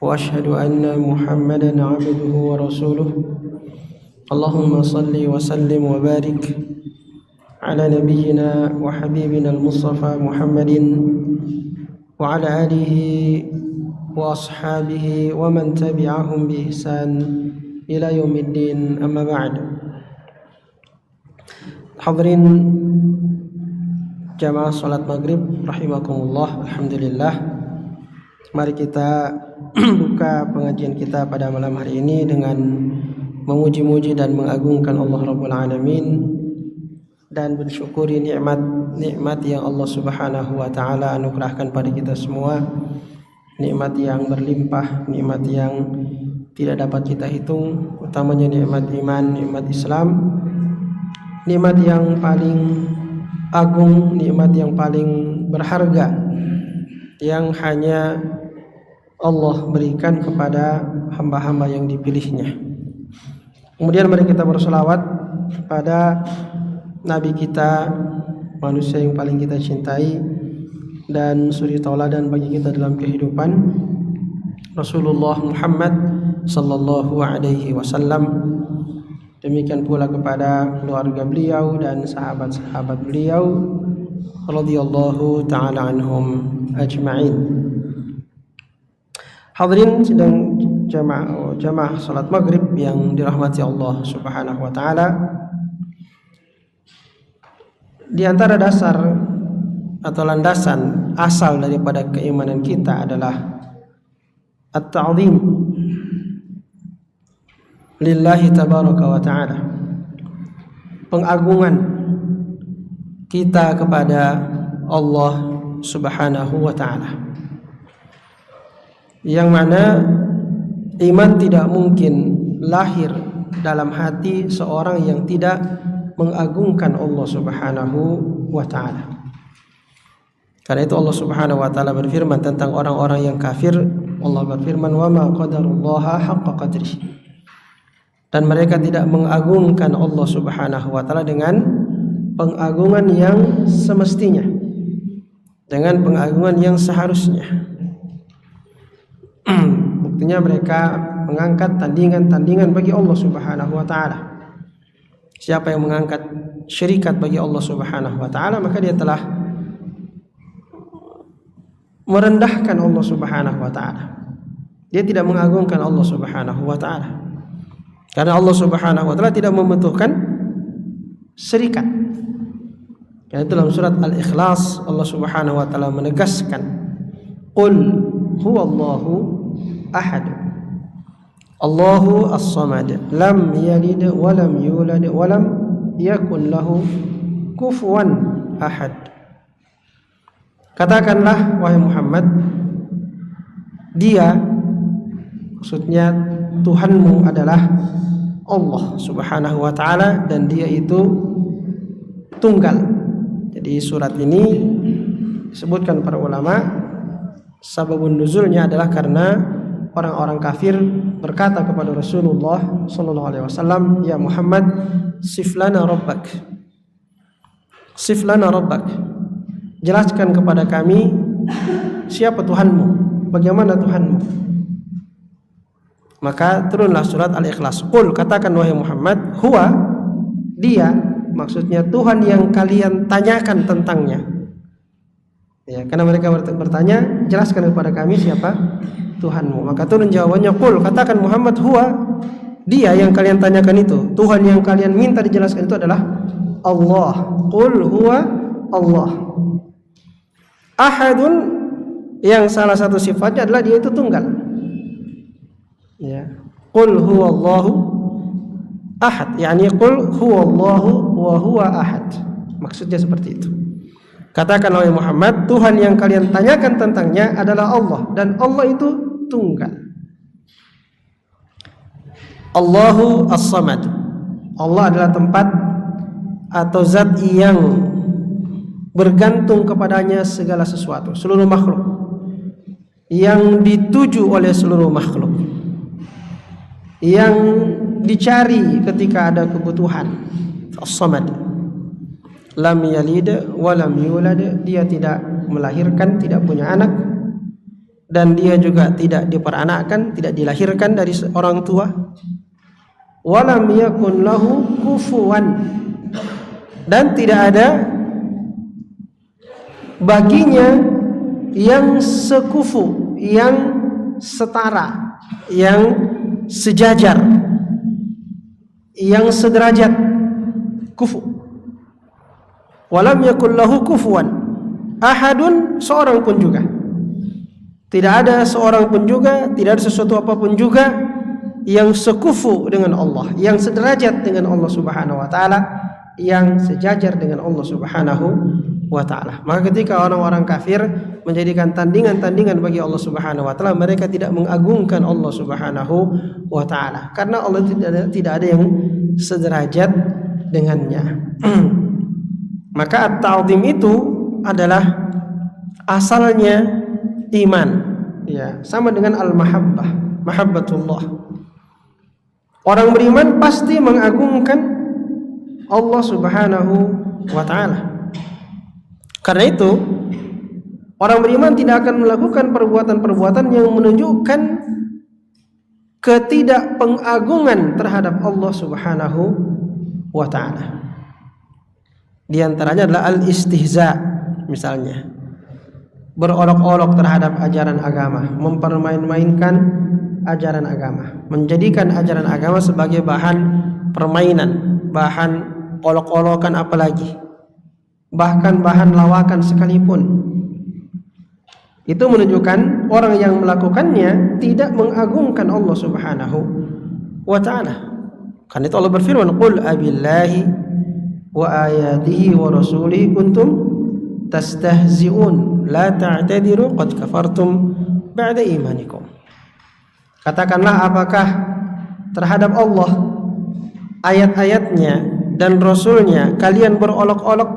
وأشهد أن محمدا عبده ورسوله اللهم صل وسلم وبارك على نبينا وحبيبنا المصطفى محمد وعلى آله وأصحابه ومن تبعهم بإحسان إلى يوم الدين. أما بعد. Hadirin jamaah salat maghrib rahimakumullah. Alhamdulillah, mari kita buka pengajian kita pada malam hari ini dengan memuji-muji dan mengagungkan Allah Rabbul Alamin dan bersyukuri nikmat yang Allah Subhanahu wa taala anugerahkan pada kita semua, nikmat yang berlimpah, nikmat yang tidak dapat kita hitung, utamanya nikmat iman, nikmat Islam, nikmat yang paling agung, nikmat yang paling berharga yang hanya Allah berikan kepada hamba-hamba yang dipilihnya. Kemudian mari kita berselawat pada Nabi kita, manusia yang paling kita cintai dan suri tauladan bagi kita dalam kehidupan, Rasulullah Muhammad sallallahu alaihi wasallam. Demikian pula kepada keluarga beliau dan sahabat-sahabat beliau radhiyallahu taala anhum ajma'in. Hadirin sidang jamaah salat maghrib yang dirahmati Allah Subhanahu wa taala. Di antara dasar atau landasan asal daripada keimanan kita adalah at-ta'zim lillahi tabaraka wa ta'ala, pengagungan kita kepada Allah Subhanahu wa ta'ala, yang mana iman tidak mungkin lahir dalam hati seorang yang tidak mengagungkan Allah Subhanahu wa ta'ala. Karena itu Allah Subhanahu wa ta'ala berfirman tentang orang-orang yang kafir. Allah berfirman, wa ma qadarullaha haqqa qadrihi, dan mereka tidak mengagungkan Allah Subhanahu wa ta'ala dengan pengagungan yang semestinya, dengan pengagungan yang seharusnya. Buktinya mereka mengangkat tandingan-tandingan bagi Allah Subhanahu wa ta'ala. Siapa yang mengangkat syirikat bagi Allah Subhanahu wa ta'ala, maka dia telah merendahkan Allah Subhanahu wa ta'ala. Dia tidak mengagungkan Allah Subhanahu wa ta'ala. Karena Allah Subhanahu wa ta'ala tidak membutuhkan syirikat. Karena itu dalam surat Al-Ikhlas Allah Subhanahu wa ta'ala menegaskan, qul huwallahu ahad, Allahu as-samad, lam yalid wa lam yulad wa lam yakun lahu kufuwan ahad. Katakanlah wahai Muhammad, dia, maksudnya Tuhanmu adalah Allah Subhanahu wa ta'ala, dan dia itu tunggal. Jadi surat ini disebutkan para ulama sababun nuzulnya adalah karena orang-orang kafir berkata kepada Rasulullah sallallahu alaihi wasallam, ya Muhammad, sif lana rabbak, sif lana rabbak, jelaskan kepada kami siapa Tuhanmu, bagaimana Tuhanmu. Maka turunlah surat Al-Ikhlas. Qul, katakan wahai Muhammad, huwa, dia, maksudnya Tuhan yang kalian tanyakan tentangnya. Ya, karena mereka bertanya, jelaskan kepada kami siapa Tuhanmu. Maka turun jawabannya, qul, katakan Muhammad, huwa, dia yang kalian tanyakan itu, Tuhan yang kalian minta dijelaskan itu adalah Allah. Qul huwa Allah. Ahadun, yang salah satu sifatnya adalah dia itu tunggal. Ya, qul huwallahu ahad, yakni qul huwallahu wa huwa ahad. Maksudnya seperti itu. Katakan wahai Muhammad, Tuhan yang kalian tanyakan tentangnya adalah Allah, dan Allah itu tunggal. Allahu as-samad, Allah adalah tempat atau zat yang bergantung kepadanya segala sesuatu, seluruh makhluk, yang dituju oleh seluruh makhluk, yang dicari ketika ada kebutuhan. As-samad, lam yalid wa lam yulad, dia tidak melahirkan, tidak punya anak, dan dia juga tidak diperanakkan, tidak dilahirkan dari orang tua. Walam yakun lahu kufuwan, dan tidak ada baginya yang sekufu, yang setara, yang sejajar, yang sederajat. Kufu. Walam yakul lahu kufuwan ahadun, seorang pun juga. Tidak ada seorang pun juga, tidak ada sesuatu apapun juga yang sekufu dengan Allah, yang sederajat dengan Allah Subhanahu wa taala, yang sejajar dengan Allah Subhanahu wa taala. Maka ketika orang-orang kafir menjadikan tandingan-tandingan bagi Allah Subhanahu wa taala, mereka tidak mengagungkan Allah Subhanahu wa taala, karena Allah tidak ada yang sederajat dengannya. Maka at-ta'zim itu adalah asalnya iman, ya, sama dengan al-mahabbah, mahabbatullah. Orang beriman pasti mengagungkan Allah Subhanahu wa taala. Karena itu, orang beriman tidak akan melakukan perbuatan-perbuatan yang menunjukkan ketidakpengagungan terhadap Allah Subhanahu wa taala. Di antaranya adalah al-istihza, misalnya berolok-olok terhadap ajaran agama, mempermain-mainkan ajaran agama, menjadikan ajaran agama sebagai bahan permainan, bahan olok-olokan, apalagi bahkan bahan lawakan sekalipun. Itu menunjukkan orang yang melakukannya tidak mengagungkan Allah Subhanahu wa taala. Karena itu Allah berfirman, "Qul abillahi wa ayatihi wa rasulihi kuntum tastahzi'un la ta'tadiru qad kafartum ba'da imanikum." Katakanlah, apakah terhadap Allah, ayat-ayatnya dan Rasulnya kalian berolok-olok,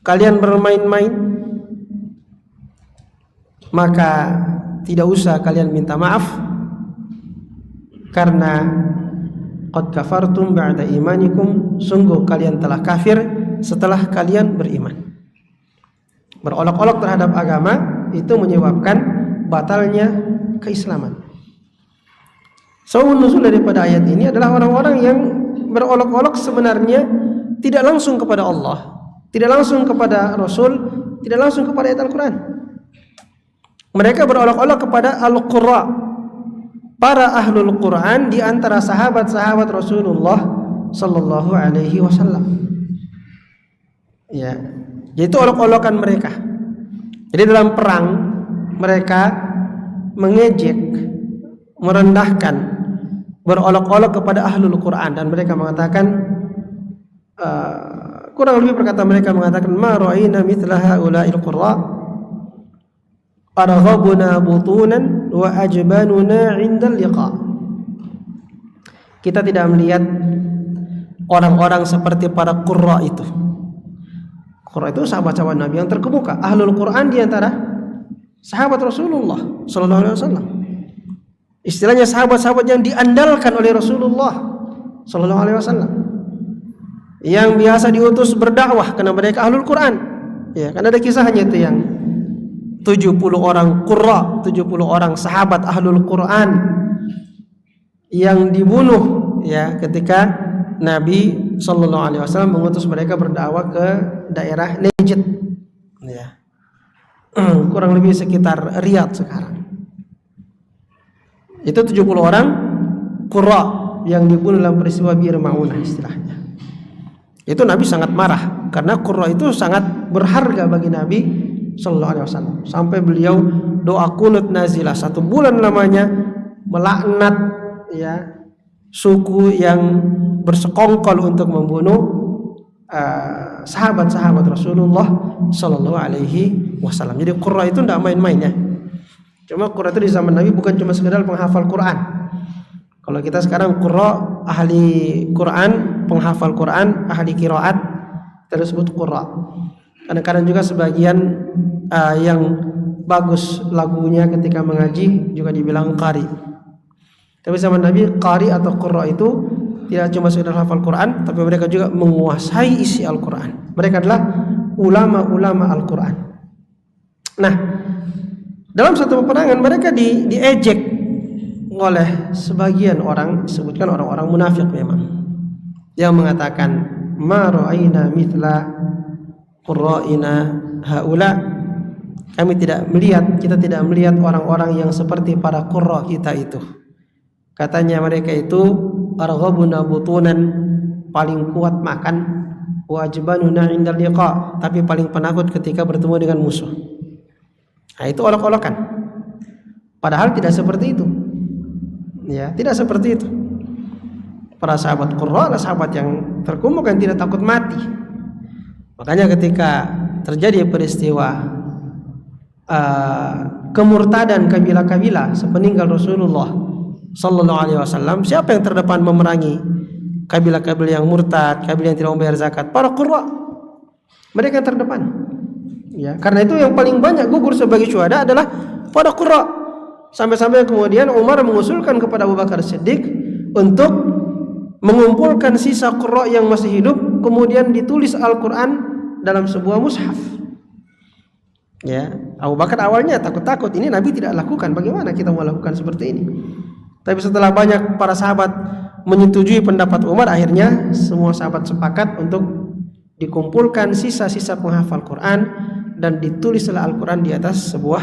kalian bermain-main? Maka tidak usah kalian minta maaf, karena qad kafartum ba'da imanikum, sungguh kalian telah kafir setelah kalian beriman. Berolok-olok terhadap agama itu menyebabkan batalnya keislaman. Sababun nuzul daripada ayat ini adalah orang-orang yang berolok-olok sebenarnya tidak langsung kepada Allah, tidak langsung kepada Rasul, tidak langsung kepada ayat Al-Quran. Mereka berolok-olok kepada Al-Qurra, para ahlul Quran di antara sahabat-sahabat Rasulullah sallallahu alaihi wasallam. Ya, yaitu olok-olokan mereka. Jadi dalam perang mereka mengejek, merendahkan, berolok-olok kepada ahlul Quran, dan mereka mengatakan, kurang lebih perkataan mereka mengatakan, ma ra'ayna mithla haula'il qurra arghabuna butunan wa ajbanuna 'indal liqa. Kita tidak melihat orang-orang seperti para qurra itu. Qurra itu sahabat-sahabat Nabi yang terkemuka, ahlul Quran di antara sahabat Rasulullah sallallahu alaihi wasallam. Istilahnya sahabat-sahabat yang diandalkan oleh Rasulullah sallallahu alaihi wasallam, yang biasa diutus berdakwah karena mereka ahlul Quran. Ya, kan ada kisahnya itu yang 70 orang qurra, 70 orang sahabat ahlul Quran yang dibunuh, ya, ketika Nabi sallallahu alaihi wasallam mengutus mereka berdakwah ke daerah Najd, ya. Kurang lebih sekitar Riyadh sekarang. Itu 70 orang qurra yang dibunuh dalam peristiwa Bir Maunah istilahnya. Itu Nabi sangat marah karena qurra itu sangat berharga bagi Nabi sallallahu alaihi wasallam, sampai beliau doa kunut nazilah 1 bulan lamanya melaknat, ya, suku yang bersekongkol untuk membunuh sahabat-sahabat Rasulullah sallallahu alaihi wasallam. Jadi qurra itu tidak main-main, ya. Cuma qurra itu di zaman Nabi bukan cuma sekedar penghafal Quran. Kalau kita sekarang qurra, ahli Quran, penghafal Quran, ahli qiraat, kita disebut qurra. Kadang-kadang juga sebagian yang bagus lagunya ketika mengaji juga dibilang qari. Tapi zaman Nabi qari atau qurra itu tidak cuma sekedar hafal Quran, tapi mereka juga menguasai isi Al-Quran. Mereka adalah ulama-ulama Al-Quran. Nah, Dalam satu peperangan mereka diejek oleh sebagian orang, disebutkan orang-orang munafik memang, yang mengatakan ma ra'aina mithla qurra'ina haula, kita tidak melihat orang-orang yang seperti para qurra kita itu. Katanya mereka itu arghabuna butunan, paling kuat makan, wajbanuna indal liqa, tapi paling penakut ketika bertemu dengan musuh. Nah, itu olok-olokan. Padahal tidak seperti itu. Ya, tidak seperti itu. Para sahabat Qurra adalah sahabat yang terkumpul dan tidak takut mati. Makanya ketika terjadi peristiwa kemurtadan kabilah-kabilah sepeninggal Rasulullah sallallahu alaihi wasallam, siapa yang terdepan memerangi kabilah-kabilah yang murtad, kabilah yang tidak membayar zakat? Para Qurra. Mereka yang terdepan. Ya, karena itu yang paling banyak gugur sebagai syuhada adalah para Qurra. Sampai-sampai kemudian Umar mengusulkan kepada Abu Bakar Siddiq untuk mengumpulkan sisa Qurra yang masih hidup, kemudian ditulis Al-Quran dalam sebuah mushaf. Ya, Abu Bakar awalnya takut-takut, ini Nabi tidak lakukan, bagaimana kita mau lakukan seperti ini? Tapi setelah banyak para sahabat menyetujui pendapat Umar, akhirnya semua sahabat sepakat untuk dikumpulkan sisa-sisa penghafal Quran dan ditulislah Al-Quran di atas sebuah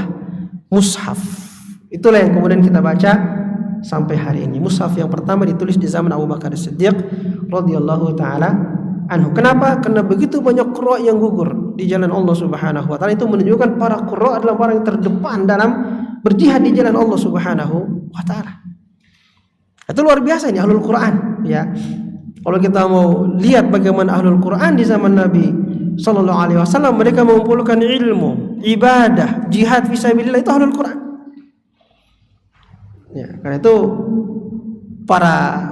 mushaf. Itulah yang kemudian kita baca sampai hari ini. Mushaf yang pertama ditulis di zaman Abu Bakar Siddiq radhiyallahu taala anhu. Kenapa? Karena begitu banyak qurra yang gugur di jalan Allah Subhanahu wa taala. Itu menunjukkan para qurra adalah orang yang terdepan dalam berjihad di jalan Allah Subhanahu wa taala. Itu luar biasa ini ahlul Quran, ya. Kalau kita mau lihat bagaimana ahlul Quran di zaman Nabi sallallahu alaihi wasallam, mereka mengumpulkan ilmu, ibadah, jihad fisabilillah, itu ahlul Quran. Ya, karena itu para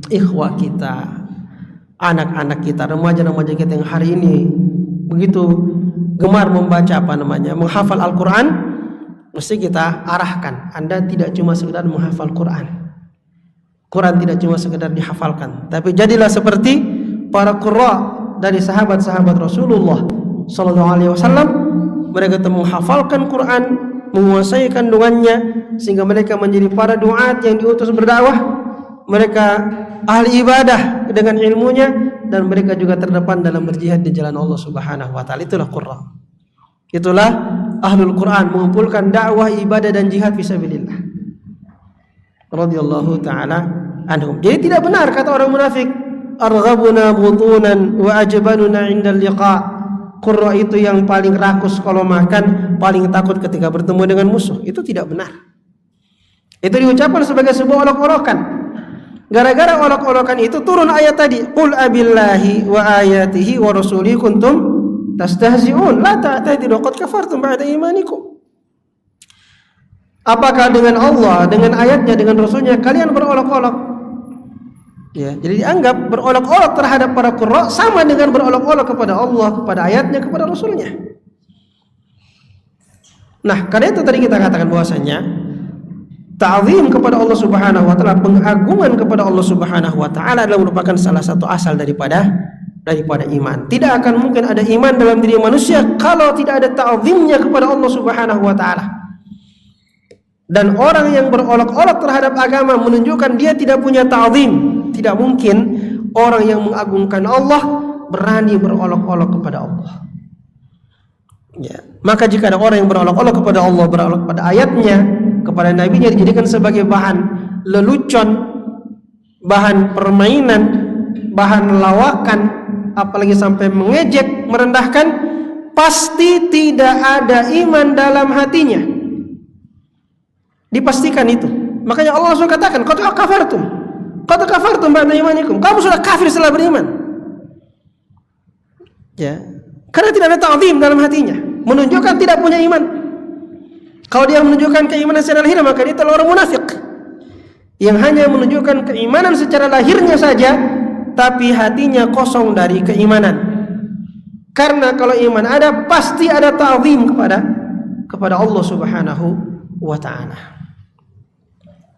ikhwah kita, anak-anak kita, remaja-remaja kita yang hari ini begitu gemar membaca menghafal Al-Quran, mesti kita arahkan, Anda tidak cuma sekedar menghafal Quran. Quran tidak cuma sekedar dihafalkan, tapi jadilah seperti para qurra dari sahabat-sahabat Rasulullah sallallahu alaihi wasallam. Mereka menghafalkan Quran, menguasai kandungannya, sehingga mereka menjadi para duat yang diutus berdakwah. Mereka ahli ibadah dengan ilmunya, dan mereka juga terdepan dalam berjihad di jalan Allah Subhanahu wa taala. Itulah qurra. Itulah ahlul Quran, mengumpulkan dakwah, ibadah dan jihad fisabilillah. Radhiyallahu taala anhum. Jadi tidak benar kata orang munafik, arghabuna butunan wa ajbanuna indal liqa. Qurra itu yang paling rakus kalau makan, paling takut ketika bertemu dengan musuh. Itu tidak benar. Itu diucapkan sebagai sebuah olok-olokan. Gara-gara olok-olokan itu turun ayat tadi, qul abillahi wa ayatihi wa rasulihi kuntum tastahzi'un la ta'tadiru qad kafartum ba'da imanikum. Apakah dengan Allah, dengan ayatnya, dengan rasulnya kalian berolok-olok? Ya, jadi dianggap berolok-olok terhadap para qurra sama dengan berolok-olok kepada Allah, kepada ayatnya, kepada rasulnya. Nah, karena itu tadi kita katakan bahwasanya ta'zim kepada Allah Subhanahu wa taala, pengagungan kepada Allah Subhanahu wa taala adalah merupakan salah satu asal daripada iman. Tidak akan mungkin ada iman dalam diri manusia kalau tidak ada ta'zimnya kepada Allah Subhanahu wa taala. Dan orang yang berolok-olok terhadap agama menunjukkan dia tidak punya ta'zim. Tidak mungkin orang yang mengagungkan Allah berani berolok-olok kepada Allah. Ya. Maka jika ada orang yang berolok-olok kepada Allah, berolok kepada ayatnya, kepada nabinya, dijadikan sebagai bahan lelucon, bahan permainan, bahan lawakan, apalagi sampai mengejek, merendahkan, pasti tidak ada iman dalam hatinya. Dipastikan itu. Makanya Allah langsung katakan, qad kafartum ba'da imanikum. Kamu sudah kafir setelah beriman. Ya. Karena tidak ada ta'zim dalam hatinya, menunjukkan tidak punya iman. Kalau dia menunjukkan keimanan secara lahir, maka dia adalah orang munafik yang hanya menunjukkan keimanan secara lahirnya saja, tapi hatinya kosong dari keimanan. Karena kalau iman ada, pasti ada ta'zim kepada Allah Subhanahu wa ta'ala.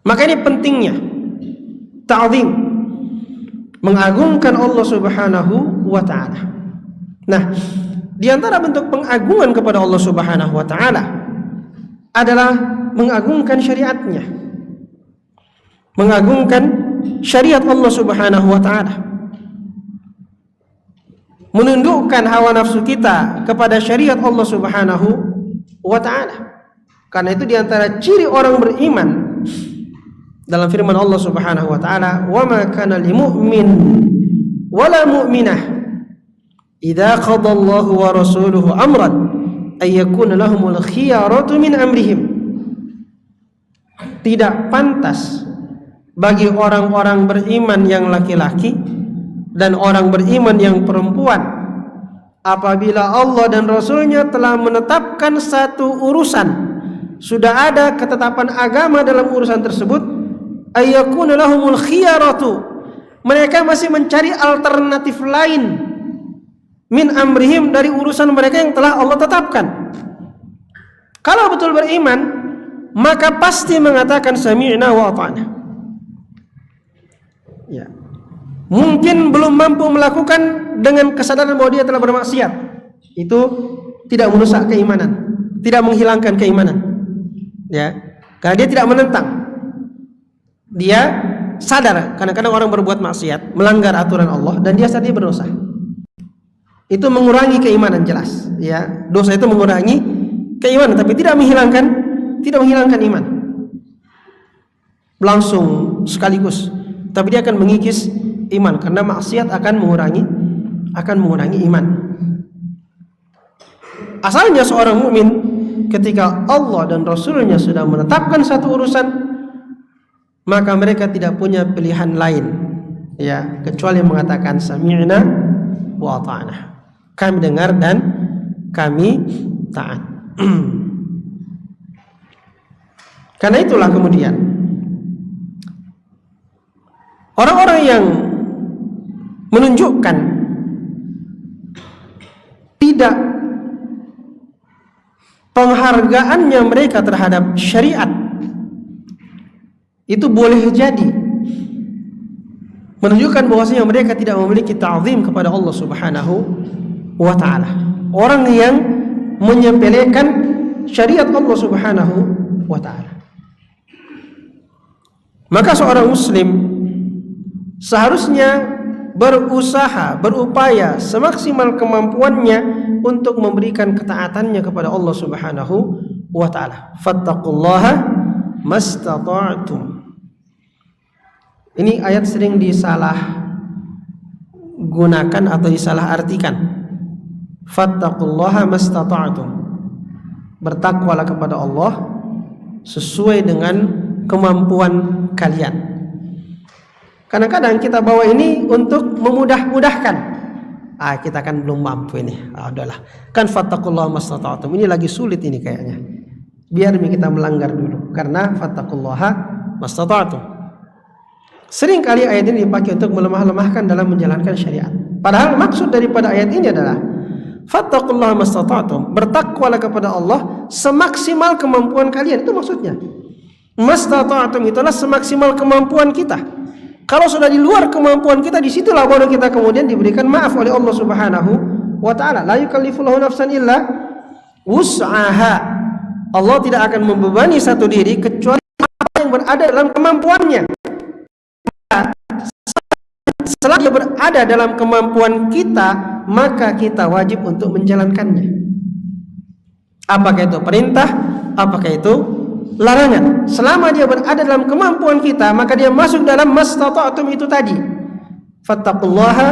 Maka ini pentingnya ta'zim, mengagungkan Allah Subhanahu wa ta'ala. Nah, Di antara bentuk pengagungan kepada Allah Subhanahu wa taala adalah mengagungkan syariatnya. Mengagungkan syariat Allah Subhanahu wa taala. Menundukkan hawa nafsu kita kepada syariat Allah Subhanahu wa taala. Karena itu di antara ciri orang beriman dalam firman Allah Subhanahu wa taala, "Wa ma kana lil mu'min wala mu'minah idza qada Allahu wa rasuluhu amran ay yakuna lahumul khiyaratu min amrihim." Tidak pantas bagi orang-orang beriman yang laki-laki dan orang beriman yang perempuan apabila Allah dan Rasulnya telah menetapkan satu urusan, sudah ada ketetapan agama dalam urusan tersebut, ayyakuna lahumul khiyaratu, mereka masih mencari alternatif lain min amrihim, dari urusan mereka yang telah Allah tetapkan. Kalau betul beriman, maka pasti mengatakan sami'na wa ata'na. Ya. Mungkin belum mampu melakukan dengan kesadaran bahwa dia telah bermaksiat. Itu tidak merusak keimanan, tidak menghilangkan keimanan. Ya, karena dia tidak menentang. Dia sadar, kadang-kadang orang berbuat maksiat, melanggar aturan Allah, dan dia sadar dia berdosa. Itu mengurangi keimanan, jelas. Ya, dosa itu mengurangi keimanan, tapi tidak menghilangkan iman. Langsung sekaligus. Tapi dia akan mengikis iman, karena maksiat akan mengurangi iman. Asalnya seorang mukmin ketika Allah dan Rasulnya sudah menetapkan satu urusan, maka mereka tidak punya pilihan lain, ya, kecuali mengatakan sami'na wa ata'na. Kami dengar dan kami taat. Karena itulah kemudian orang-orang yang menunjukkan tidak penghargaannya mereka terhadap syariat, itu boleh jadi menunjukkan bahwasanya mereka tidak memiliki ta'zim kepada Allah Subhanahu wa ta'ala. Orang yang menyepelekan syariat Allah Subhanahu wa ta'ala. Maka seorang muslim seharusnya berusaha, berupaya semaksimal kemampuannya untuk memberikan ketaatannya kepada Allah Subhanahu wa ta'ala. Fattaqullaha mastata'tum. Ini ayat sering disalah gunakan atau disalah artikan. Fattaqullaha mastata'tum. Bertakwalah kepada Allah sesuai dengan kemampuan kalian. Kadang-kadang kita bawa ini untuk memudah-mudahkan. Kita kan belum mampu ini. Udahlah. Kan fattaqullaha mastata'tum. Ini lagi sulit ini kayaknya. Biar kita melanggar dulu. Karena fattaqullaha mastata'tum. Sering kali ayat ini dipakai untuk melemah-lemahkan dalam menjalankan syariat. Padahal maksud daripada ayat ini adalah fattaqullaha mastata'tum. Bertakwalah kepada Allah semaksimal kemampuan kalian. Itu maksudnya. Mastata'tum itulah semaksimal kemampuan kita. Kalau sudah di luar kemampuan kita, disitulah baru kita kemudian diberikan maaf oleh Allah Subhanahu wa ta'ala. La yukallifullahu nafsan illa wus'aha. Allah tidak akan membebani satu diri kecuali apa yang berada dalam kemampuannya. Selama dia berada dalam kemampuan kita, maka kita wajib untuk menjalankannya. Apakah itu perintah, apakah itu larangan. Selama dia berada dalam kemampuan kita, maka dia masuk dalam mastata'tum itu tadi. Fattaqullaha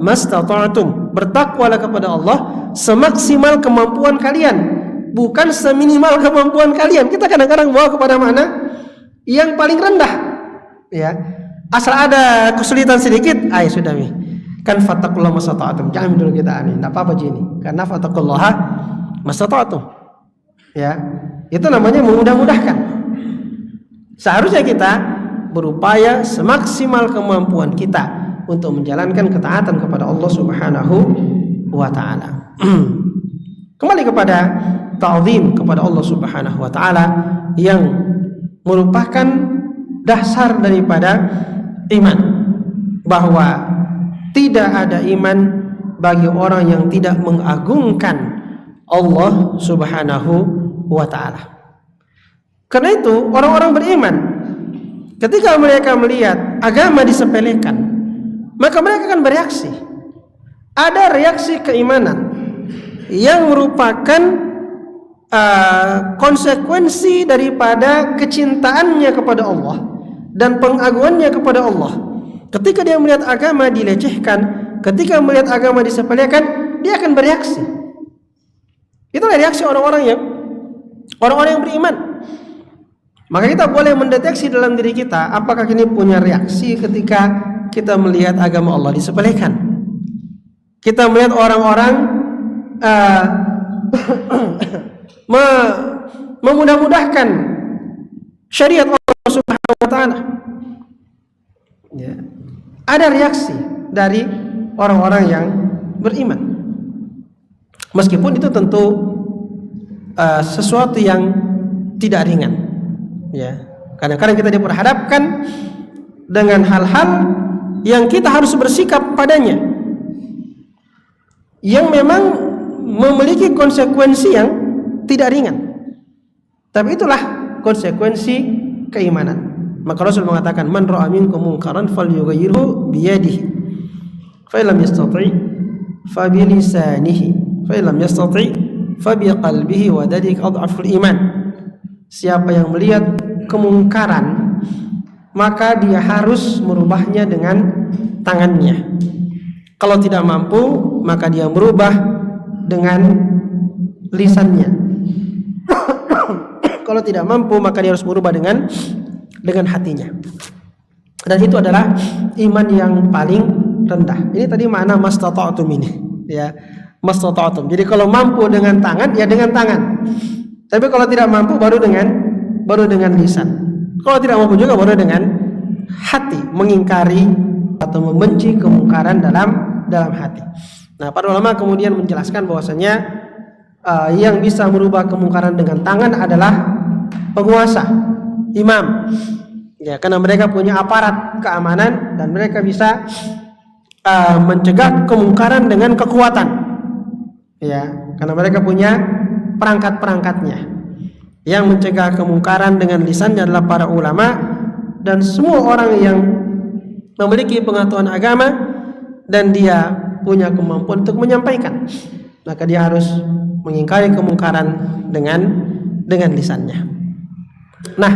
mastata'tum. Bertakwalah kepada Allah semaksimal kemampuan kalian, bukan seminimal kemampuan kalian. Kita kadang-kadang bawa kepada mana yang paling rendah, ya. Asal ada kesulitan sedikit, sudah nih. Kan fattaqullaha mastata'tum. Jangan dulu kita enggak apa-apa ini. Karena fattaqullaha mastata'tum. Ya. Itu namanya memudah-mudahkan. Seharusnya kita berupaya semaksimal kemampuan kita untuk menjalankan ketaatan kepada Allah Subhanahu wa ta'ala. Kembali kepada ta'zim kepada Allah Subhanahu wa ta'ala yang merupakan dasar daripada iman, bahwa tidak ada iman bagi orang yang tidak mengagungkan Allah Subhanahu wa ta'ala. Karena itu orang-orang beriman ketika mereka melihat agama disepelekan, maka mereka akan bereaksi. Ada reaksi keimanan yang merupakan konsekuensi daripada kecintaannya kepada Allah dan pengagungannya kepada Allah. Ketika dia melihat agama dilecehkan, ketika melihat agama disepelekan, dia akan bereaksi. Itulah reaksi orang-orang yang beriman. Maka kita boleh mendeteksi dalam diri kita apakah ini punya reaksi ketika kita melihat agama Allah disepelekan. Kita melihat orang-orang memudah-mudahkan syariat Allah Subhanahu wa ta'ala. Ya. Ada reaksi dari orang-orang yang beriman. Meskipun itu tentu sesuatu yang tidak ringan. Ya. Kadang-kadang kita diperhadapkan dengan hal-hal yang kita harus bersikap padanya, yang memang memiliki konsekuensi yang tidak ringan. Tapi itulah konsekuensi keimanan. Maka Rasul mengatakan, man ra'a minkum munkaran falyughayyirhu biyadihi, fa illam yastati' fa bi lisanihi, fa illam yastati' fa bi qalbihi, wa dzalika adhaful iman. Siapa yang melihat kemungkaran, maka dia harus merubahnya dengan tangannya. Kalau tidak mampu, maka dia merubah dengan lisannya. Kalau tidak mampu, maka dia harus merubah dengan hatinya. Dan itu adalah iman yang paling rendah. Ini tadi makna mastata'tum ini, ya. Mastata'tum. Jadi kalau mampu dengan tangan, ya dengan tangan. Tapi kalau tidak mampu, baru dengan lisan. Kalau tidak mampu juga baru dengan hati, mengingkari atau membenci kemungkaran dalam hati. Nah, para ulama kemudian menjelaskan bahwasanya yang bisa merubah kemungkaran dengan tangan adalah penguasa, imam. Ya, karena mereka punya aparat keamanan dan mereka bisa mencegah kemungkaran dengan kekuatan. Ya, karena mereka punya perangkat-perangkatnya. Yang mencegah kemungkaran dengan lisannya adalah para ulama dan semua orang yang memiliki pengetahuan agama dan dia punya kemampuan untuk menyampaikan. Maka dia harus mengingkari kemungkaran dengan lisannya. Nah,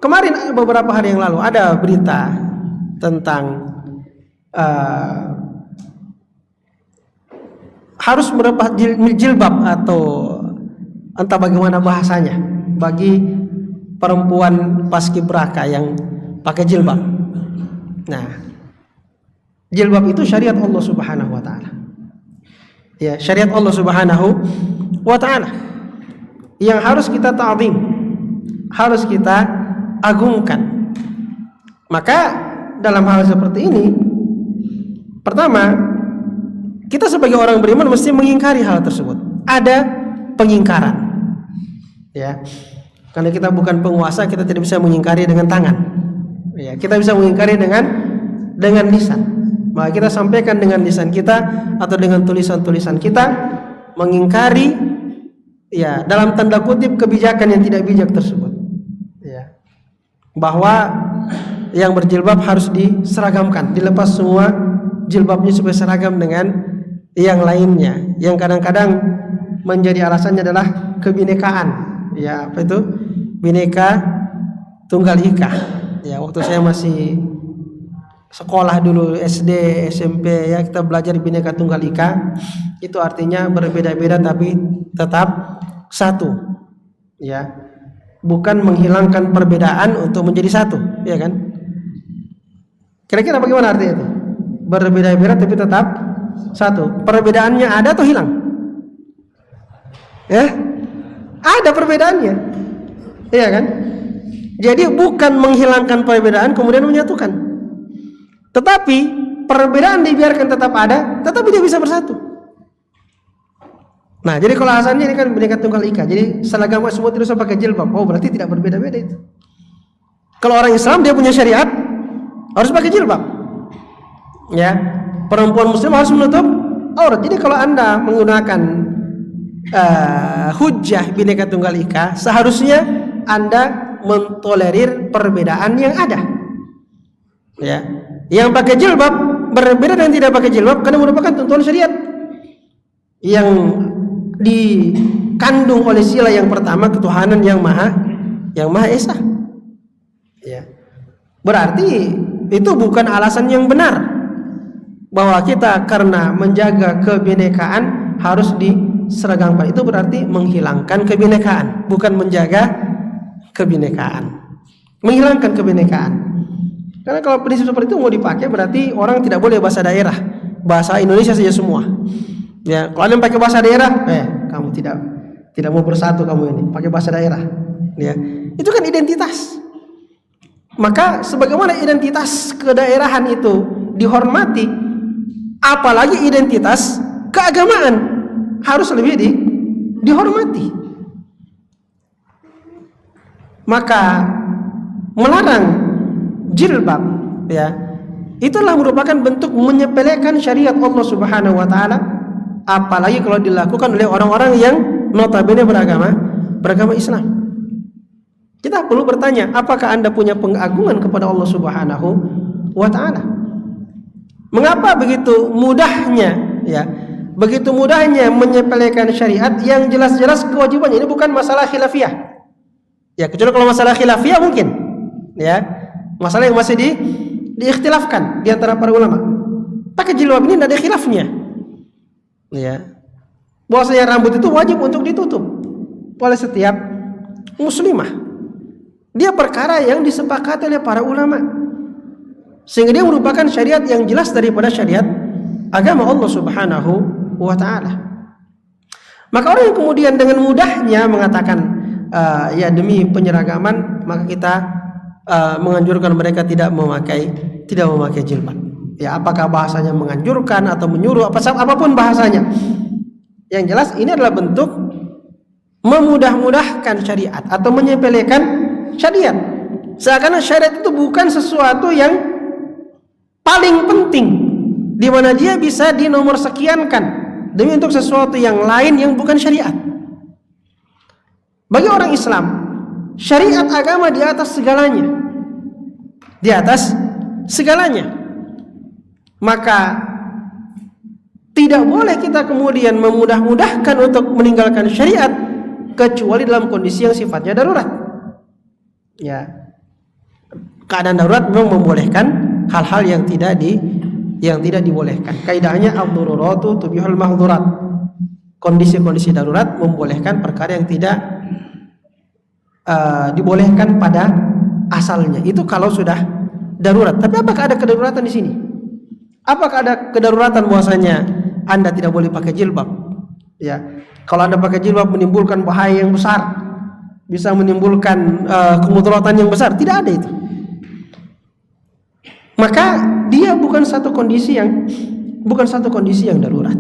kemarin beberapa hari yang lalu ada berita tentang harus melepas jilbab atau entah bagaimana bahasanya bagi perempuan paskibraka yang pakai jilbab. Nah, jilbab itu syariat Allah Subhanahu wa ta'ala. Ya, syariat Allah Subhanahu wa ta'ala yang harus kita ta'zim, harus kita agungkan. Maka dalam hal seperti ini, pertama, kita sebagai orang beriman mesti mengingkari hal tersebut. Ada pengingkaran. Ya. Karena kita bukan penguasa, kita tidak bisa mengingkari dengan tangan. Ya, kita bisa mengingkari dengan lisan. Maka kita sampaikan dengan lisan kita atau dengan tulisan-tulisan kita mengingkari, ya, dalam tanda kutip kebijakan yang tidak bijak tersebut. Ya. Bahwa yang berjilbab harus diseragamkan, dilepas semua jilbabnya supaya seragam dengan yang lainnya. Yang kadang-kadang menjadi alasannya adalah kebinekaan. Ya, apa itu? Bineka Tunggal Ika. Ya, waktu saya masih sekolah dulu SD, SMP, ya, kita belajar Bineka Tunggal Ika. Itu artinya berbeda-beda tapi tetap satu. Ya. Bukan menghilangkan perbedaan untuk menjadi satu, ya kan? Kira-kira bagaimana artinya itu? Berbeda-beda tapi tetap satu. Perbedaannya ada atau hilang? Ya? Ada perbedaannya. Iya kan? Jadi bukan menghilangkan perbedaan kemudian menyatukan. Tetapi perbedaan dibiarkan tetap ada, tetapi dia bisa bersatu. Nah, jadi kalau alasannya ini kan Bineka Tunggal Ika. Jadi seragam semua tidak usah pakai jilbab. Oh, berarti tidak berbeda-beda itu. Kalau orang Islam dia punya syariat harus pakai jilbab. Ya. perempuan muslim harus menutup aurat. Jadi kalau Anda menggunakan hujjah Bhinneka Tunggal Ika, seharusnya Anda mentolerir perbedaan yang ada. Ya, yang pakai jilbab berbeda dengan tidak pakai jilbab karena merupakan tuntunan syariat yang dikandung oleh sila yang pertama, ketuhanan yang maha esa. Ya, berarti itu bukan alasan yang benar bahwa kita karena menjaga kebinekaan harus diseragamkan. Itu berarti menghilangkan kebinekaan, bukan menjaga kebinekaan. Menghilangkan kebinekaan. Karena kalau prinsip seperti itu mau dipakai berarti orang tidak boleh bahasa daerah, bahasa Indonesia saja semua. Ya, kalau Anda pakai bahasa daerah, kamu tidak mau bersatu kamu ini, pakai bahasa daerah. Ya, itu kan identitas. Maka sebagaimana identitas kedaerahan itu dihormati, apalagi identitas keagamaan harus lebih dihormati. Maka melarang jilbab, ya, itulah merupakan bentuk menyepelekan syariat Allah Subhanahu wa taala, apalagi kalau dilakukan oleh orang-orang yang notabene beragama Islam. Kita perlu bertanya, apakah Anda punya pengagungan kepada Allah Subhanahu wa taala? Mengapa begitu mudahnya, ya, begitu mudahnya menyepelekan syariat yang jelas-jelas kewajibannya? Ini bukan masalah khilafiyah. Ya, kecuali kalau masalah khilafiyah mungkin, ya. Masalah yang masih diikhtilafkan di antara para ulama. Pakai jilbab ini tidak ada khilafnya. Ya. Bahwasanya rambut itu wajib untuk ditutup oleh setiap muslimah. Dia perkara yang disepakati oleh para ulama. Sehingga dia merupakan syariat yang jelas daripada syariat agama Allah Subhanahu wa taala. Maka orang yang kemudian dengan mudahnya mengatakan ya demi penyeragaman, maka kita menganjurkan mereka tidak memakai jilbab. Ya, apakah bahasanya menganjurkan atau menyuruh, apapun bahasanya. Yang jelas ini adalah bentuk memudah-mudahkan syariat atau menyepelekan syariat. Seakan-akan syariat itu bukan sesuatu yang paling penting, di mana dia bisa dinomor sekiankan demi untuk sesuatu yang lain yang bukan syariat. Bagi orang Islam, syariat agama di atas segalanya. Di atas segalanya. Maka tidak boleh kita kemudian memudah-mudahkan untuk meninggalkan syariat kecuali dalam kondisi yang sifatnya darurat. Ya. Keadaan darurat memang membolehkan hal-hal yang tidak dibolehkan. Kaidahnya ad-daruratu tubihul mahdzurat. Kondisi-kondisi darurat membolehkan perkara yang tidak dibolehkan pada asalnya. Itu kalau sudah darurat. Tapi apakah ada kedaruratan di sini? Apakah ada kedaruratan bahwasanya Anda tidak boleh pakai jilbab? Ya, kalau Anda pakai jilbab menimbulkan bahaya yang besar, bisa menimbulkan kemudaratan yang besar. Tidak ada itu. Maka dia bukan satu kondisi yang darurat.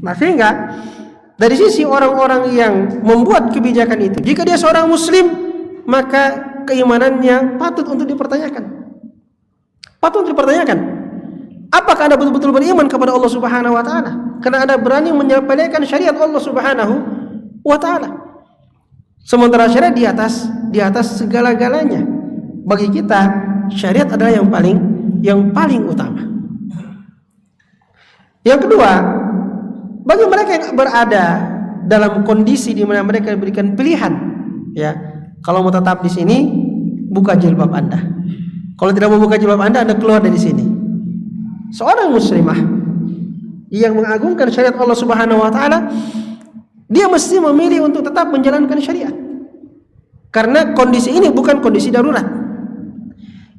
Nah, sehingga dari sisi orang-orang yang membuat kebijakan itu, jika dia seorang muslim, maka keimanannya patut untuk dipertanyakan. Apakah Anda betul-betul beriman kepada Allah Subhanahu wa taala? Karena Anda berani menyepelekan syariat Allah Subhanahu wa taala. Sementara syariat di atas segala-galanya. Bagi kita, syariat adalah yang paling utama. Yang kedua, bagi mereka yang berada dalam kondisi di mana mereka diberikan pilihan, ya, kalau mau tetap di sini, buka jilbab Anda. Kalau tidak mau buka jilbab Anda keluar dari sini. Seorang muslimah yang mengagungkan syariat Allah Subhanahu wa taala, dia mesti memilih untuk tetap menjalankan syariat. Karena kondisi ini bukan kondisi darurat.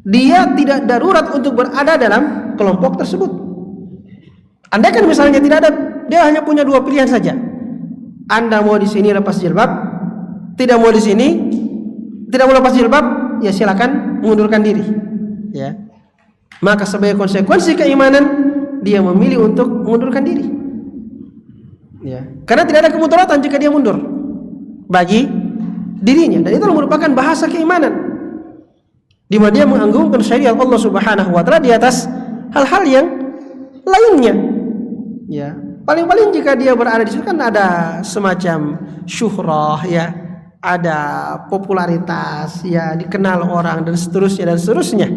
Dia tidak darurat untuk berada dalam kelompok tersebut. Andai kan misalnya tidak ada, dia hanya punya dua pilihan saja. Anda mau di sini lepas jilbab, tidak mau di sini, tidak mau lepas jilbab, ya silakan mengundurkan diri. Ya. Maka sebagai konsekuensi keimanan, dia memilih untuk mengundurkan diri. Ya. Karena tidak ada kemudaratan jika dia mundur bagi dirinya, dan itu merupakan bahasa keimanan, di mana dia menganggungkan syariat Allah Subhanahu wa taala di atas hal-hal yang lainnya. Ya, paling-paling jika dia berada di situ kan ada semacam syuhrah, ya, ada popularitas, ya, dikenal orang dan seterusnya dan seterusnya.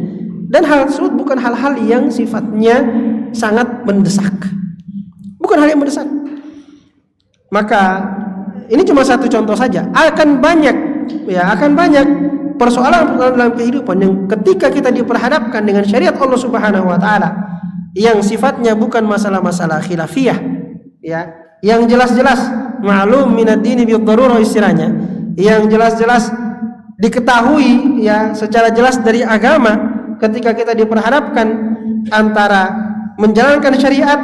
Dan hal tersebut bukan hal-hal yang sifatnya sangat mendesak. Bukan hal yang mendesak. Maka ini cuma satu contoh saja. Akan banyak persoalan dalam kehidupan yang ketika kita diperhadapkan dengan syariat Allah Subhanahu wa taala yang sifatnya bukan masalah-masalah khilafiyah, ya, yang jelas-jelas ma'lum minad dini bid-darurah istilahnya, yang jelas-jelas diketahui, ya, secara jelas dari agama. Ketika kita diperhadapkan antara menjalankan syariat,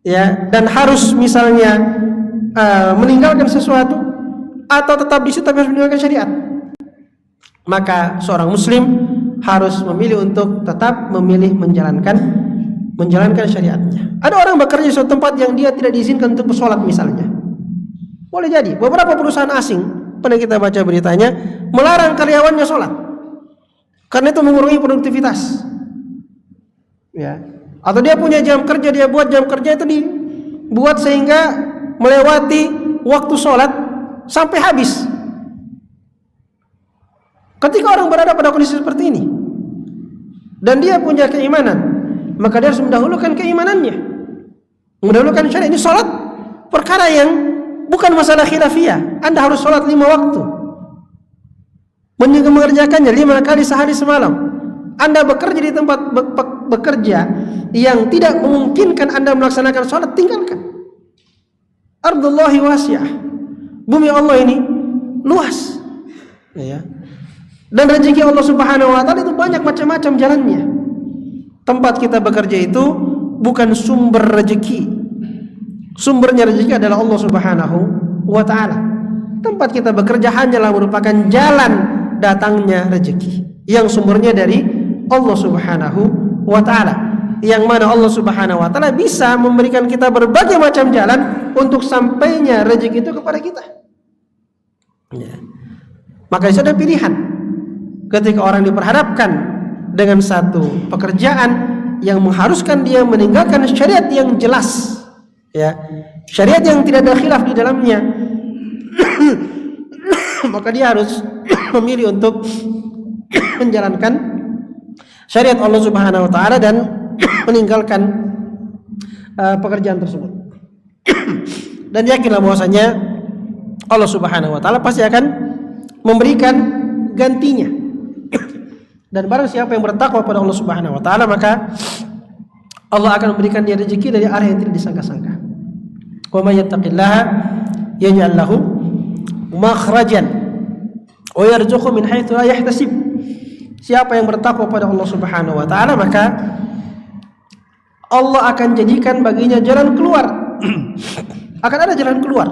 ya, dan harus misalnya meninggalkan sesuatu, atau tetap di situ tapi harus meninggalkan syariat, maka seorang muslim harus memilih untuk tetap memilih menjalankan syariatnya. Ada orang bekerja di suatu tempat yang dia tidak diizinkan untuk bersolat misalnya. Boleh jadi beberapa perusahaan asing, pernah kita baca beritanya, melarang karyawannya sholat karena itu mengurangi produktivitas, ya. Atau dia punya jam kerja, dia buat jam kerja itu dibuat sehingga melewati waktu sholat sampai habis. Ketika orang berada pada kondisi seperti ini dan dia punya keimanan, maka dia harus mendahulukan keimanannya, mendahulukan syariat. Ini sholat perkara yang bukan masalah khilafiyah. Anda harus sholat 5 waktu, mengerjakannya 5 kali sehari semalam. Anda bekerja di tempat bekerja yang tidak memungkinkan Anda melaksanakan sholat, tinggalkan. Ardullahi wasi'ah, bumi Allah ini luas, ya. Dan rezeki Allah Subhanahu wa taala itu banyak macam-macam jalannya. Tempat kita bekerja itu bukan sumber rezeki. Sumbernya rezeki adalah Allah Subhanahu wa taala. Tempat kita bekerja hanyalah merupakan jalan datangnya rezeki yang sumbernya dari Allah Subhanahu wa taala, yang mana Allah Subhanahu wa taala bisa memberikan kita berbagai macam jalan untuk sampainya rezeki itu kepada kita, ya. Maka itu ada pilihan. Ketika orang diperhadapkan dengan satu pekerjaan yang mengharuskan dia meninggalkan syariat yang jelas, ya, syariat yang tidak ada khilaf di dalamnya, maka dia harus memilih untuk menjalankan syariat Allah Subhanahu wa taala dan meninggalkan pekerjaan tersebut. Dan yakinlah bahwasanya Allah Subhanahu wa taala pasti akan memberikan gantinya. Dan barang siapa yang bertakwa kepada Allah Subhanahu wa taala, maka Allah akan memberikan dia rezeki dari arah yang tidak disangka-sangka. Wa may yattaqillaha yaj'al lahu makhrajan wa yarzuqhu min haitsu la yahtasib. Siapa yang bertakwa pada Allah Subhanahu wa taala, maka Allah akan jadikan baginya jalan keluar. Akan ada jalan keluar.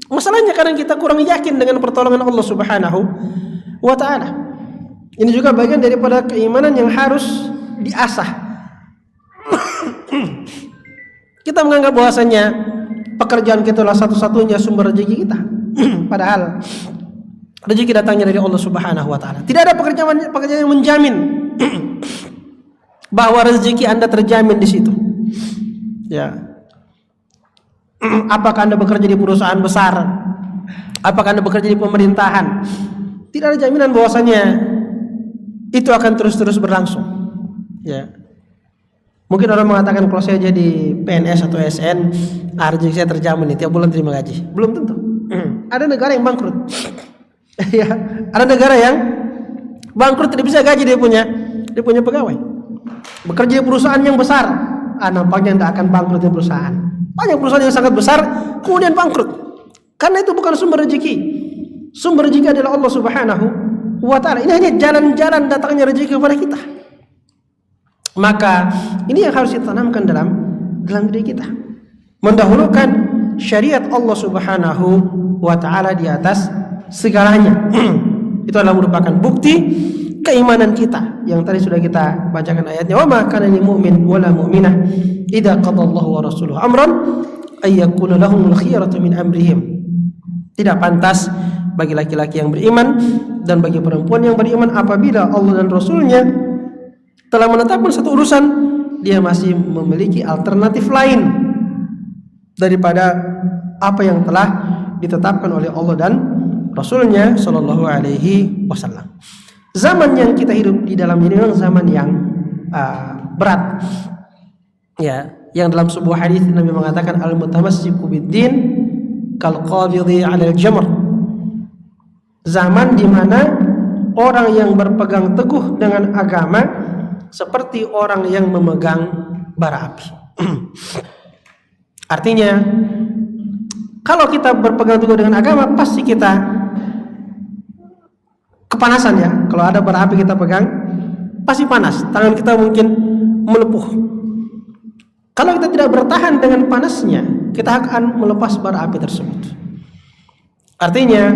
Masalahnya kadang kita kurang yakin dengan pertolongan Allah Subhanahu wa taala. Ini juga bagian daripada keimanan yang harus diasah. Kita menganggap bahwasanya pekerjaan kita adalah satu-satunya sumber rezeki kita. Padahal rezeki datangnya dari Allah Subhanahu wa taala. Tidak ada pekerjaan yang menjamin bahwa rezeki Anda terjamin di situ. Ya. Apakah Anda bekerja di perusahaan besar? Apakah Anda bekerja di pemerintahan? Tidak ada jaminan bahwasanya itu akan terus-terus berlangsung. Ya. Mungkin orang mengatakan kalau saya jadi PNS atau SN, rezeki saya terjamin nih, tiap bulan terima gaji. Belum tentu. Ada negara yang bangkrut. Ya, ada negara yang bangkrut, tidak bisa gaji dia punya pegawai. Bekerja di perusahaan yang besar, nampaknya tidak akan bangkrut di perusahaan. Banyak perusahaan yang sangat besar kemudian bangkrut. Karena itu bukan sumber rezeki. Sumber rezeki adalah Allah Subhanahu wa taala. Ini hanya jalan-jalan datangnya rezeki kepada kita. Maka ini yang harus ditanamkan dalam diri kita. Mendahulukan syariat Allah Subhanahu wa taala di atas segalanya. Itu adalah merupakan bukti keimanan kita yang tadi sudah kita bacakan ayatnya. Wa ma kana lil mu'min wala mu'minah idza qada Allahu wa rasuluhu amran ay yakuna lahumul khiyaratu min amrihim. Tidak pantas bagi laki-laki yang beriman dan bagi perempuan yang beriman apabila Allah dan Rasulnya telah menetapkan satu urusan dia masih memiliki alternatif lain daripada apa yang telah ditetapkan oleh Allah dan Rasulnya Shallallahu Alaihi Wasallam. Zaman yang kita hidup di dalam ini memang zaman yang berat, ya. Yang dalam sebuah hadis Nabi mengatakan al-mutamassiku bid-din kal qabidhi 'alal jamr. Zaman di mana orang yang berpegang teguh dengan agama seperti orang yang memegang bara api. Artinya, kalau kita berpegang teguh dengan agama, pasti kita kepanasan ya. Kalau ada bara api kita pegang, pasti panas. Tangan kita mungkin melepuh. Kalau kita tidak bertahan dengan panasnya, kita akan melepas bara api tersebut. Artinya,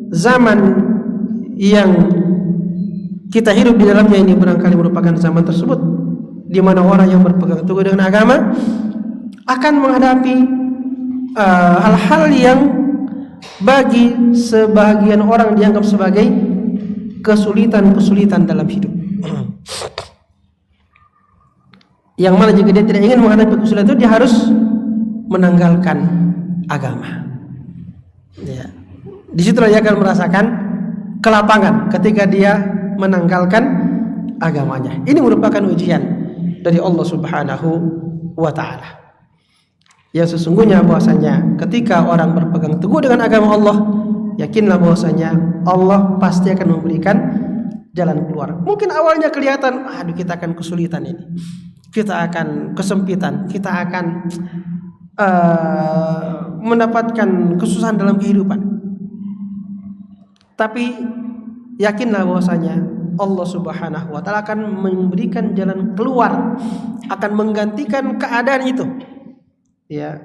zaman yang kita hidup di dalamnya ini barangkali merupakan zaman tersebut di mana orang yang berpegang teguh dengan agama akan menghadapi hal-hal yang bagi sebagian orang dianggap sebagai kesulitan-kesulitan dalam hidup. Yang mana jika dia tidak ingin menghadapi kesulitan itu, dia harus menanggalkan agama. Ya. Di situ dia akan merasakan kelapangan ketika dia menanggalkan agamanya. Ini merupakan ujian dari Allah Subhanahu wa Ta'ala. Yang sesungguhnya bahwasanya ketika orang berpegang teguh dengan agama Allah, yakinlah bahwasanya Allah pasti akan memberikan jalan keluar. Mungkin awalnya kelihatan, aduh kita akan kesulitan ini, kita akan kesempitan, kita akan mendapatkan kesusahan dalam kehidupan. Tapi yakinlah bahwasanya Allah Subhanahu wa Ta'ala akan memberikan jalan keluar, akan menggantikan keadaan itu. Ya,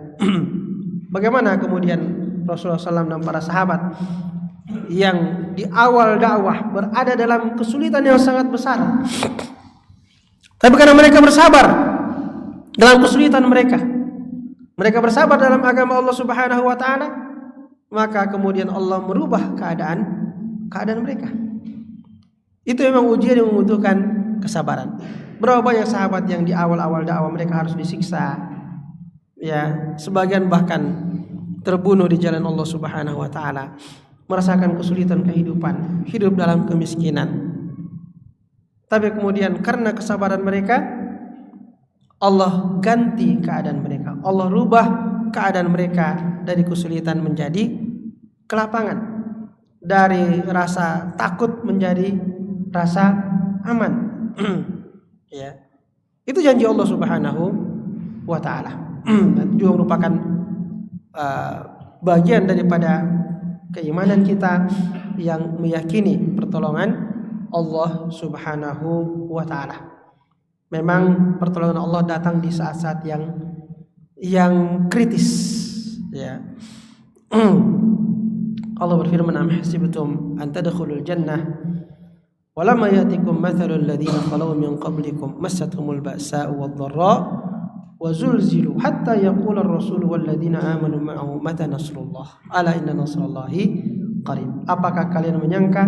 bagaimana kemudian Rasulullah SAW dan para sahabat yang di awal dakwah berada dalam kesulitan yang sangat besar, tapi karena mereka bersabar dalam kesulitan mereka bersabar dalam agama Allah Subhanahu wa Ta'ala, maka kemudian Allah merubah keadaan mereka. Itu memang ujian yang membutuhkan kesabaran. Berapa banyak sahabat yang di awal-awal dakwah mereka harus disiksa, ya, sebagian bahkan terbunuh di jalan Allah Subhanahu wa Ta'ala, merasakan kesulitan kehidupan, hidup dalam kemiskinan. Tapi kemudian karena kesabaran mereka, Allah ganti keadaan mereka. Allah rubah keadaan mereka dari kesulitan menjadi kelapangan, dari rasa takut menjadi rasa aman. Ya. Itu janji Allah Subhanahu wa Ta'ala. Dan juga merupakan bagian daripada keimanan kita yang meyakini pertolongan Allah Subhanahu wa Ta'ala. Memang pertolongan Allah datang di saat-saat yang kritis, ya. Allah berfirman, am hasibtum an tadkhulul jannah walamma ya'tikum mathalul ladzina khalu min qablikum massathumul ba'sa'u wadh-dharra wa zulzilu hatta yaqula ar-rasulu wal ladzina amanu ma'ahu mata nasrullah ala inna nasrallahi qarib. Apakah kalian menyangka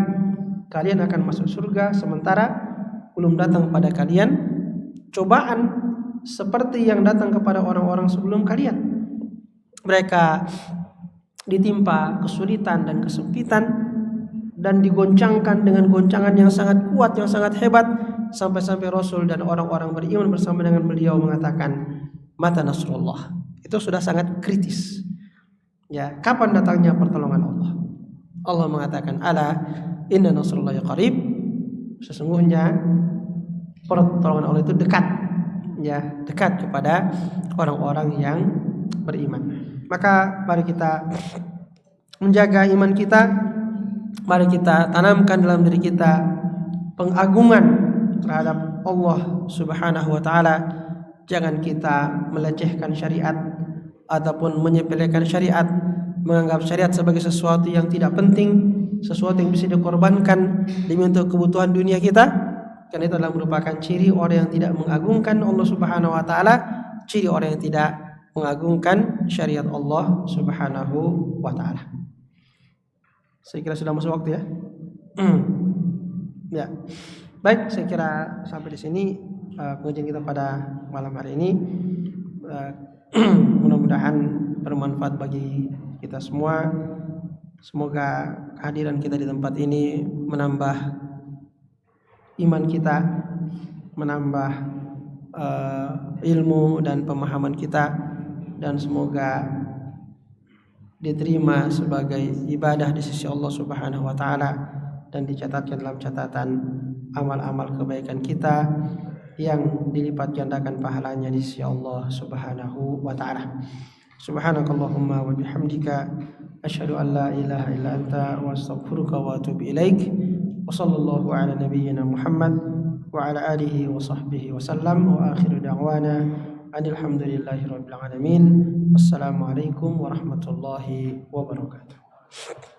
kalian akan masuk surga sementara belum datang pada kalian cobaan seperti yang datang kepada orang-orang sebelum kalian? Mereka ditimpa kesulitan dan kesempitan dan digoncangkan dengan goncangan yang sangat kuat, yang sangat hebat, sampai-sampai Rasul dan orang-orang beriman bersama dengan beliau mengatakan mata nasrullah. Itu sudah sangat kritis. Ya, kapan datangnya pertolongan Allah? Allah mengatakan ala inna nasrullahi qarib. Sesungguhnya pertolongan Allah itu dekat, ya, dekat kepada orang-orang yang beriman. Maka mari kita menjaga iman kita, mari kita tanamkan dalam diri kita pengagungan terhadap Allah Subhanahu wa Ta'ala. Jangan kita melecehkan syariat ataupun menyepelekan syariat, menganggap syariat sebagai sesuatu yang tidak penting, sesuatu yang bisa dikorbankan demi untuk kebutuhan dunia kita. Karena itu adalah merupakan ciri orang yang tidak mengagungkan Allah Subhanahu wa Ta'ala, ciri orang yang tidak mengagungkan syariat Allah Subhanahu wa Ta'ala. Saya kira sudah masuk waktu ya. Ya. Baik, saya kira sampai di sini pengajian kita pada malam hari ini. Mudah-mudahan bermanfaat bagi kita semua. Semoga kehadiran kita di tempat ini menambah iman kita, menambah ilmu dan pemahaman kita, dan semoga diterima sebagai ibadah di sisi Allah Subhanahu wa taala dan dicatatkan dalam catatan amal-amal kebaikan kita yang dilipat gandakan pahalanya di sisi Allah Subhanahu wa taala. Subhanakallahumma wa bihamdika asyhadu an la ilaha illa anta wa astaghfiruka wa atubu ilaik. Wa sallallahu ala nabiyyina Muhammad wa ala alihi wa sahbihi wa sallam wa akhiru da'wana alhamdulillahi rabbil alamin. Assalamualaikum warahmatullahi wabarakatuh.